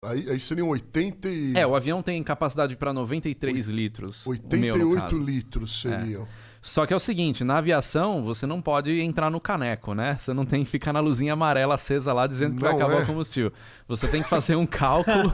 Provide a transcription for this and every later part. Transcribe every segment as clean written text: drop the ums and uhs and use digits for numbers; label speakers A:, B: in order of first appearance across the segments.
A: Aí seriam 80 e...
B: O avião tem capacidade para 93 litros.
A: 88 litros seriam.
B: Só que é o seguinte, na aviação você não pode entrar no caneco, né? Você não tem que ficar na luzinha amarela acesa lá dizendo que vai acabar o combustível. Você tem que fazer um cálculo...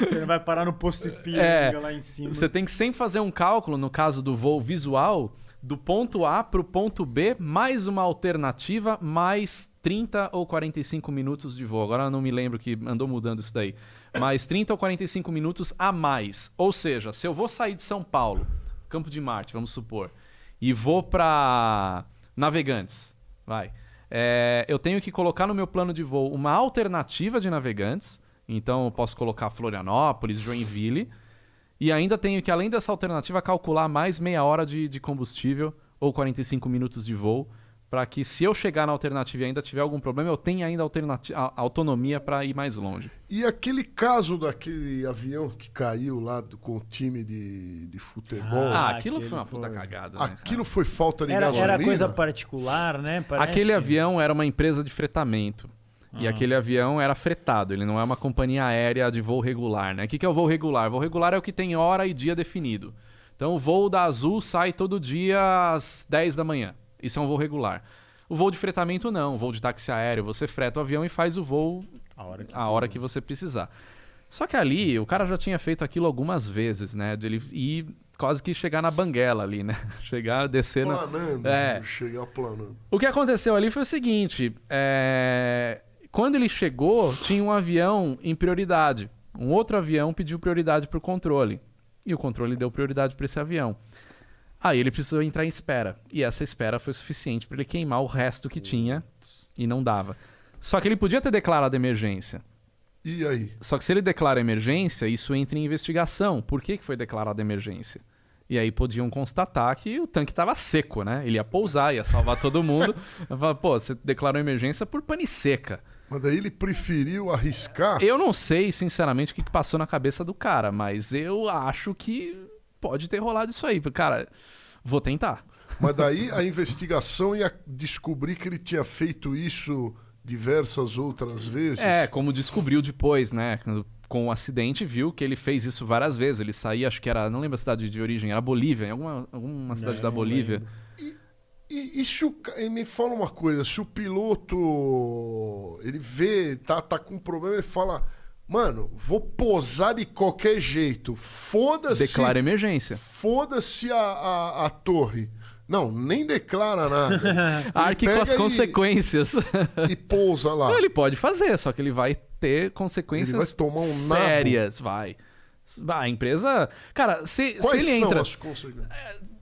C: Você não vai parar no posto Ipiranga lá em cima.
B: Você tem que sempre fazer um cálculo, no caso do voo visual, do ponto A para o ponto B, mais uma alternativa, mais 30 ou 45 minutos de voo. Agora eu não me lembro que andou mudando isso daí. Mais 30 ou 45 minutos a mais. Ou seja, se eu vou sair de São Paulo, Campo de Marte, vamos supor, e vou para Navegantes, eu tenho que colocar no meu plano de voo uma alternativa de Navegantes. Então eu posso colocar Florianópolis, Joinville, e ainda tenho que, além dessa alternativa, calcular mais meia hora de combustível ou 45 minutos de voo, para que, se eu chegar na alternativa e ainda tiver algum problema, eu tenha ainda autonomia para ir mais longe.
A: E aquele caso daquele avião que caiu lá com o time de futebol...
B: Aquilo foi uma puta cagada. Né?
A: Aquilo foi falta de gasolina?
C: Era coisa particular, né? Parece.
B: Aquele avião era uma empresa de fretamento. E aquele avião era fretado, ele não é uma companhia aérea de voo regular, né? O que é o voo regular? O voo regular é o que tem hora e dia definido. Então o voo da Azul sai todo dia às 10 da manhã. Isso é um voo regular. O voo de fretamento não, o voo de táxi aéreo, você freta o avião e faz o voo a hora que você precisar. Só que ali, o cara já tinha feito aquilo algumas vezes, né? De ele ir quase que chegar na banguela ali, né? Chegar, descer...
A: Chegar planando.
B: O que aconteceu ali foi o seguinte, quando ele chegou, tinha um avião em prioridade. Um outro avião pediu prioridade para o controle. E o controle deu prioridade para esse avião. Aí ele precisou entrar em espera. E essa espera foi suficiente para ele queimar o resto que tinha e não dava. Só que ele podia ter declarado emergência.
A: E aí?
B: Só que se ele declara emergência, isso entra em investigação. Por que foi declarada emergência? E aí podiam constatar que o tanque estava seco, né? Ele ia pousar, ia salvar todo mundo. Pô, você declarou emergência por pane seca.
A: Mas daí ele preferiu arriscar?
B: Eu não sei, sinceramente, o que passou na cabeça do cara, mas eu acho que pode ter rolado isso aí. Cara, vou tentar.
A: Mas daí a investigação ia descobrir que ele tinha feito isso diversas outras vezes?
B: Como descobriu depois, né? Com o acidente, viu que ele fez isso várias vezes. Ele saía, acho que era, não lembro a cidade de origem, era Bolívia, em alguma cidade da Bolívia.
A: E se me fala uma coisa, se o piloto ele vê, tá com um problema, ele fala, mano, vou pousar de qualquer jeito, foda-se...
B: Declara emergência.
A: Foda-se a torre. Não, nem declara nada.
B: Arque com as consequências.
A: E pousa lá.
B: Não, ele pode fazer, só que ele vai ter consequências
A: ele vai tomar
B: sérias, vai. A empresa... Cara, se ele entra...
A: As consequências?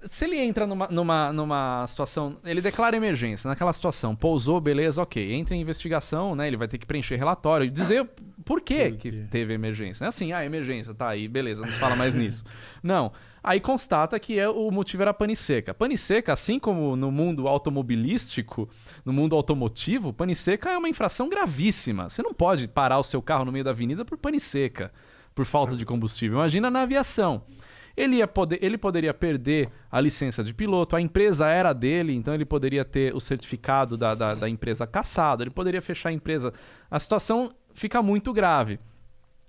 B: Se ele entra numa situação... Ele declara emergência naquela situação. Pousou, beleza, ok. Entra em investigação, né? Ele vai ter que preencher relatório e dizer por que teve emergência. Não é assim, emergência, tá aí, beleza, não se fala mais nisso. Não. Aí constata que o motivo era pane seca. Pane seca, assim como no mundo automobilístico, no mundo automotivo, pane seca é uma infração gravíssima. Você não pode parar o seu carro no meio da avenida por pane seca, por falta de combustível. Imagina na aviação. Ele poderia perder a licença de piloto, a empresa era dele, então ele poderia ter o certificado da empresa cassado, ele poderia fechar a empresa. A situação fica muito grave.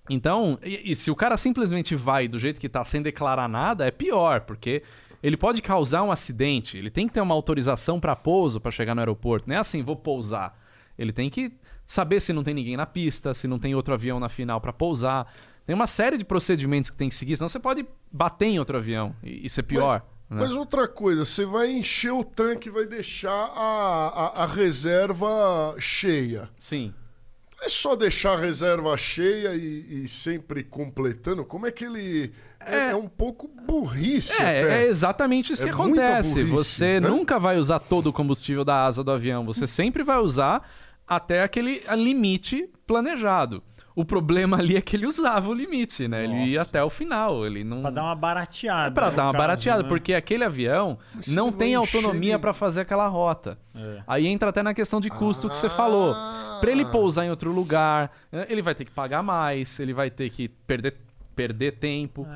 B: Então, e se o cara simplesmente vai do jeito que está sem declarar nada, é pior, porque ele pode causar um acidente, ele tem que ter uma autorização para pouso para chegar no aeroporto. Não é assim, vou pousar. Ele tem que saber se não tem ninguém na pista, se não tem outro avião na final para pousar. Tem uma série de procedimentos que tem que seguir, senão você pode bater em outro avião e ser pior.
A: Mas outra coisa, você vai encher o tanque, vai deixar a reserva cheia.
B: Sim.
A: Não é só deixar a reserva cheia e sempre completando. Como é que ele... É um pouco burrice até.
B: É exatamente isso que acontece. Burrice, você nunca vai usar todo o combustível da asa do avião. Você sempre vai usar até aquele limite planejado. O problema ali é que ele usava o limite, né? Ele ia até o final. Ele não...
C: Pra dar uma barateada.
B: Pra dar uma barateada, né? Porque aquele avião não tem autonomia pra fazer aquela rota. Aí entra até na questão de custo que você falou. Pra ele pousar em outro lugar, ele vai ter que pagar mais, ele vai ter que perder tempo.